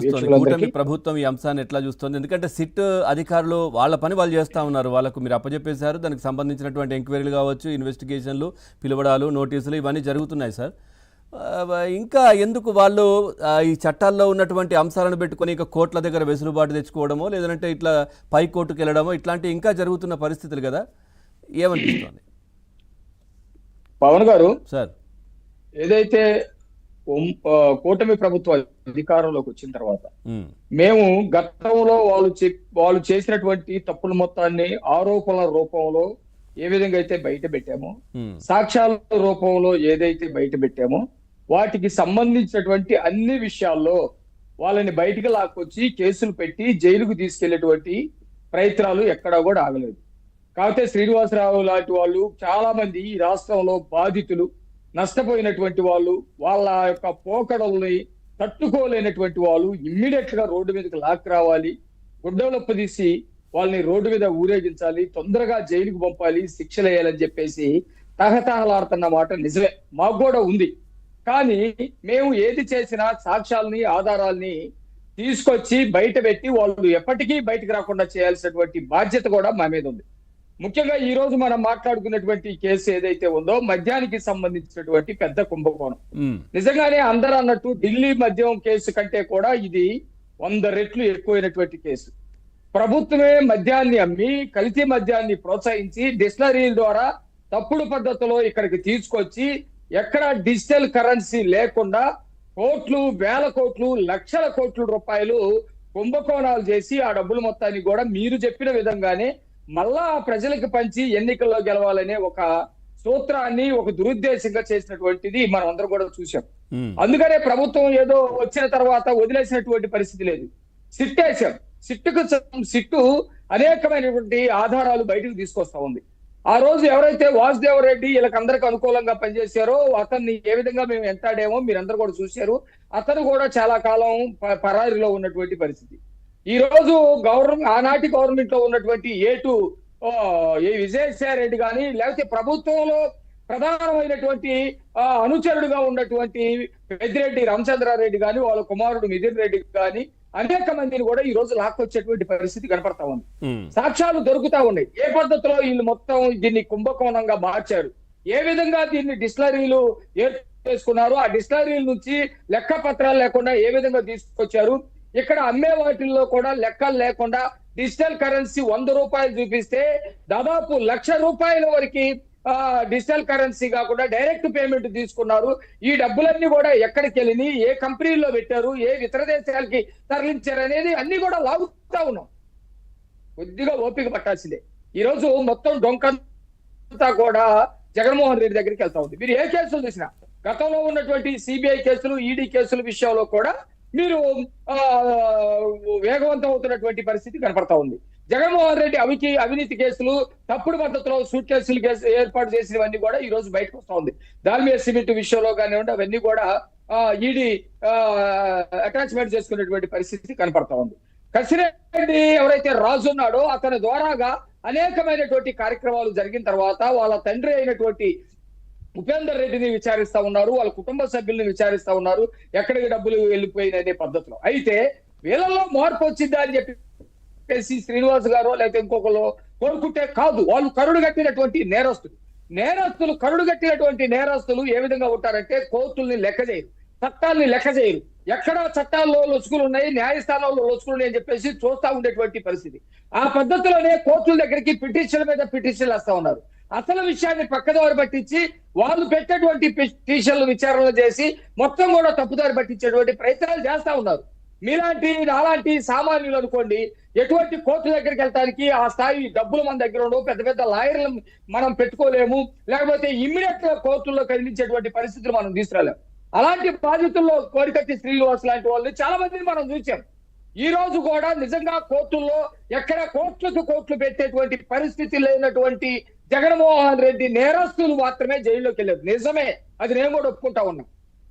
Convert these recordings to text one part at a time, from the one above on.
కూటమి ప్రభుత్వం ఈ అంశాన్ని ఎట్లా చూస్తుంది? ఎందుకంటే సిట్ అధికారులు వాళ్ళ పని వాళ్ళు చేస్తూ ఉన్నారు, వాళ్ళకు మీరు అప్పచెప్పేశారు, దానికి సంబంధించినటువంటి ఎంక్వైరీలు కావచ్చు, ఇన్వెస్టిగేషన్లు, పిలువడాలు, నోటీసులు ఇవన్నీ జరుగుతున్నాయి సార్. ఇంకా ఎందుకు వాళ్ళు ఈ చట్టాల్లో ఉన్నటువంటి అంశాలను పెట్టుకొని ఇక కోర్టుల దగ్గర వెసులుబాటు తెచ్చుకోవడమో లేదంటే ఇట్లా పై కోర్టుకు వెళ్ళడమో ఇట్లాంటివి ఇంకా జరుగుతున్న పరిస్థితులు కదా, ఏమనిపిస్తుంది? పవన్ గారు సార్, ఏదైతే కూటమి ప్రభుత్వం అధికారంలోకి వచ్చిన తర్వాత మేము గతంలో వాళ్ళు చేసినటువంటి తప్పుల మొత్తాన్ని ఆరోపణల రూపంలో ఏ విధంగా అయితే బయట పెట్టామో, సాక్ష్యాల రూపంలో ఏదైతే బయట పెట్టామో, వాటికి సంబంధించినటువంటి అన్ని విషయాల్లో వాళ్ళని బయటికి లాక్కొచ్చి కేసులు పెట్టి జైలుకు తీసుకెళ్లేటువంటి ప్రయత్నాలు ఎక్కడా కూడా ఆగలేదు. కాకపోతే శ్రీనివాసరావు లాంటి వాళ్ళు చాలా మంది ఈ రాష్ట్రంలో బాధితులు, నష్టపోయినటువంటి వాళ్ళు, వాళ్ళ యొక్క పోకడల్ని తట్టుకోలేనటువంటి వాళ్ళు ఇమ్మీడియట్ గా రోడ్డు మీదకి లాక్ రావాలి, గుడ్డలప్పు తీసి వాళ్ళని రోడ్డు మీద ఊరేగించాలి, తొందరగా జైలుకు పంపాలి, శిక్షలు వేయాలని చెప్పేసి తహతహలాడుతున్న మాట నిజమే, మాకు కూడా ఉంది. కానీ మేము ఏది చేసినా సాక్ష్యాలని ఆధారాల్ని తీసుకొచ్చి బయట పెట్టి వాళ్ళు ఎప్పటికీ బయటకు రాకుండా చేయాల్సినటువంటి బాధ్యత కూడా మా మీద ఉంది. ముఖ్యంగా ఈ రోజు మనం మాట్లాడుకున్నటువంటి కేసు ఏదైతే ఉందో మద్యానికి సంబంధించినటువంటి పెద్ద కుంభకోణం, నిజంగానే అందరూ అన్నట్టు ఢిల్లీ మద్యం కేసు కంటే కూడా ఇది 100 రెట్లు ఎక్కువైనటువంటి కేసు. ప్రభుత్వమే మద్యాన్ని అమ్మి కల్తీ మద్యాన్ని ప్రోత్సహించి డిస్టిలరీల ద్వారా తప్పుడు పద్ధతిలో ఇక్కడికి తీసుకొచ్చి ఎక్కడ డిజిటల్ కరెన్సీ లేకుండా కోట్లు, వేల కోట్లు, లక్షల కోట్ల రూపాయలు కుంభకోణాలు చేసి ఆ డబ్బులు మొత్తాన్ని కూడా మీరు చెప్పిన విధంగానే మళ్ళా ప్రజలకు పంచి ఎన్నికల్లో గెలవాలనే ఒక సూత్రాన్ని ఒక దురుద్దేశంగా చేసినటువంటిది మనం అందరం కూడా చూసాం. అందుకనే ప్రభుత్వం ఏదో వచ్చిన తర్వాత వదిలేసినటువంటి పరిస్థితి లేదు, సిట్ వేశాం. సిట్టు అనేకమైనటువంటి ఆధారాలు బయటకు తీసుకొస్తా ఉంది. ఆ రోజు ఎవరైతే వాసుదేవరెడ్డి వీళ్ళకందరికి అనుకూలంగా పనిచేశారో అతన్ని ఏ విధంగా మేము ఎంటాడేమో మీరందరూ కూడా చూశారు. అతను కూడా చాలా కాలం పరారిలో ఉన్నటువంటి పరిస్థితి. ఈ రోజు ఆనాటి గవర్నమెంట్ లో ఉన్నటువంటి ఏ విజయసాయి రెడ్డి కానీ, లేకపోతే ప్రభుత్వంలో ప్రధానమైనటువంటి అనుచరుడుగా ఉన్నటువంటి పెద్దిరెడ్డి రామచంద్రారెడ్డి కానీ, వాళ్ళ కుమారుడు మిథున్ రెడ్డి కానీ అనేక మందిని కూడా ఈ రోజు లాక్కొచ్చేటువంటి పరిస్థితి కనపడతా ఉంది. సాక్ష్యాలు దొరుకుతా ఉన్నాయి. ఏ పద్ధతిలో వీళ్ళు మొత్తం దీన్ని కుంభకోణంగా మార్చారు, ఏ విధంగా దీన్ని డిస్టిలరీలు చేసుకున్నారు, ఆ డిస్టిలరీల నుంచి లెక్క పత్రాలు లేకుండా ఏ విధంగా తీసుకొచ్చారు, ఇక్కడ అమ్మే వాటిల్లో కూడా లెక్కలు లేకుండా డిజిటల్ కరెన్సీ 100 రూపాయలు చూపిస్తే దాదాపు 1,00,000 రూపాయల వరకు డిజిటల్ కరెన్సీ కాకుండా డైరెక్ట్ పేమెంట్ తీసుకున్నారు. ఈ డబ్బులన్నీ కూడా ఎక్కడికి వెళ్ళి ఏ కంపెనీల్లో పెట్టారు, ఏ ఇతర దేశాలకి తరలించారు అనేది అన్ని కూడా లాగుతా ఉన్నాం. కొద్దిగా ఓపిక పట్టాల్సిందే. ఈ రోజు మొత్తం డొంకంతా కూడా జగన్మోహన్ రెడ్డి దగ్గరికి వెళ్తా ఉంది. మీరు ఏ కేసులు చూసినా గతంలో ఉన్నటువంటి సిబిఐ కేసులు, ఈడీ కేసుల విషయంలో కూడా మీరు వేగవంతం అవుతున్నటువంటి పరిస్థితి కనపడతా ఉంది. జగన్మోహన్ రెడ్డి అవినీతి కేసులు, తప్పుడు పద్ధతిలో సూట్ కేసులు ఏర్పాటు చేసినవన్నీ కూడా ఈ రోజు బయటకు వస్తా ఉంది. దాల్మియా సిమెంట్ విషయంలో కానివ్వండి, అవన్నీ కూడా ఈడీ అటాచ్మెంట్ చేసుకునేటువంటి పరిస్థితి కనపడతా ఉంది. కసిరెడ్డి ఎవరైతే రాజు ఉన్నాడో అతని ద్వారాగా అనేకమైనటువంటి కార్యక్రమాలు జరిగిన తర్వాత వాళ్ళ తండ్రి అయినటువంటి ఉపేందర్ రెడ్డిని విచారిస్తా ఉన్నారు, వాళ్ళ కుటుంబ సభ్యుల్ని విచారిస్తా ఉన్నారు, ఎక్కడికి డబ్బులు వెళ్ళిపోయిననే పద్ధతిలో. అయితే వీళ్ళలో మార్పు వచ్చిందా అని చెప్పేసి శ్రీనివాస్ గారు లేకపోతే ఇంకొకరు కోరుకుంటే కాదు. వాళ్ళు కరుడు కట్టినటువంటి నేరస్తులు కరుడు కట్టినటువంటి నేరస్తులు ఏ విధంగా ఉంటారంటే కోర్టుల్ని లెక్క చేయరు, చట్టాలని లెక్క చేయరు. ఎక్కడ చట్టాల్లో లొసుకులు ఉన్నాయి, న్యాయస్థానాల్లో లొసుకులు ఉన్నాయి అని చెప్పేసి చూస్తా ఉండేటువంటి పరిస్థితి. ఆ పద్ధతిలోనే కోర్టుల దగ్గరికి పిటిషన్ మీద పిటిషన్లు వేస్తా ఉన్నారు. అసలు విషయాన్ని పక్కదారి పట్టించి వాళ్ళు పెట్టేటువంటి పిటిషన్లు విచారణలు చేసి మొత్తం కూడా తప్పుదారి పట్టించేటువంటి ప్రయత్నాలు చేస్తా ఉన్నారు. మీలాంటి నాలాంటి సామాన్యులు అనుకోండి, ఎటువంటి కోర్టు దగ్గరికి వెళ్ళడానికి ఆ స్థాయి డబ్బులు మన దగ్గర ఉండవు, పెద్ద పెద్ద లాయర్లు మనం పెట్టుకోలేము, లేకపోతే ఇమ్మీడియట్ గా కోర్టుల్లో కదిలించేటువంటి పరిస్థితులు మనం తీసుకురాలేము. అలాంటి బాధితుల్లో కోరికత్తి శ్రీనివాస్ లాంటి వాళ్ళని చాలా మందిని మనం చూసాం. ఈ రోజు కూడా నిజంగా కోర్టుల్లో ఎక్కడ కోట్లు పెట్టేటువంటి పరిస్థితి లేనటువంటి జగన్మోహన్ రెడ్డి నేరస్తులు మాత్రమే జైల్లోకి వెళ్ళారు. నిజమే, అది నేను కూడా ఒప్పుకుంటా ఉన్నా.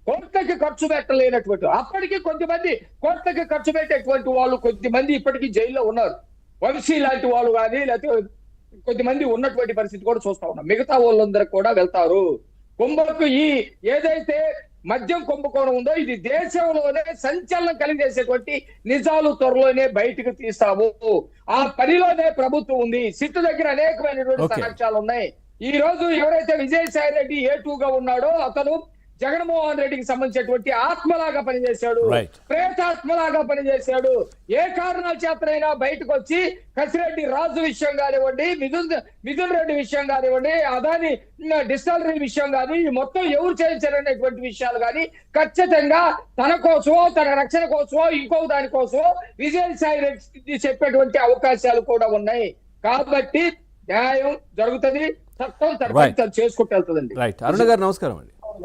కోట్లకి ఖర్చు పెట్టలేనటువంటి అప్పటికి కొంతమంది కోట్లకి ఖర్చు పెట్టేటువంటి వాళ్ళు కొద్దిమంది ఇప్పటికీ జైల్లో ఉన్నారు. వంశీ లాంటి వాళ్ళు కానీ లేకపోతే కొద్దిమంది ఉన్నటువంటి పరిస్థితి కూడా చూస్తా ఉన్నాం. మిగతా వాళ్ళందరూ కూడా వెళ్తారు. కుంభకు ఏదైతే మద్యం కుంభకోణం ఉందో ఇది దేశంలోనే సంచలనం కలిగేసేటువంటి నిజాలు త్వరలోనే బయటకు తీస్తాము. ఆ పనిలోనే ప్రభుత్వం ఉంది. సిట్టు దగ్గర అనేకమైనటువంటి సాక్ష్యాలు ఉన్నాయి. ఈ రోజు ఎవరైతే విజయసాయి రెడ్డి A2గా ఉన్నాడో అతను జగన్మోహన్ రెడ్డికి సంబంధించినటువంటి ఆత్మలాగా పనిచేశాడు, ప్రేతాత్మలాగా పనిచేశాడు. ఏ కారణాల చేతనైనా బయటకు వచ్చి కసిరెడ్డి రాజు విషయం కానివ్వండి, మిథున్ రెడ్డి విషయం కానివ్వండి, అదాని డిస్టలరీ విషయం కానీ మొత్తం ఎవరు చేయించారనేటువంటి విషయాలు కానీ ఖచ్చితంగా తన కోసమో తన రక్షణ కోసమో ఇంకో దానికోసమో విజయసాయి రెడ్డి చెప్పేటువంటి అవకాశాలు కూడా ఉన్నాయి. కాబట్టి న్యాయం జరుగుతుంది, చట్టం చేసుకుంటూ వెళ్తుందండి. రైట్. అరుణ గారు నమస్కారం అండి.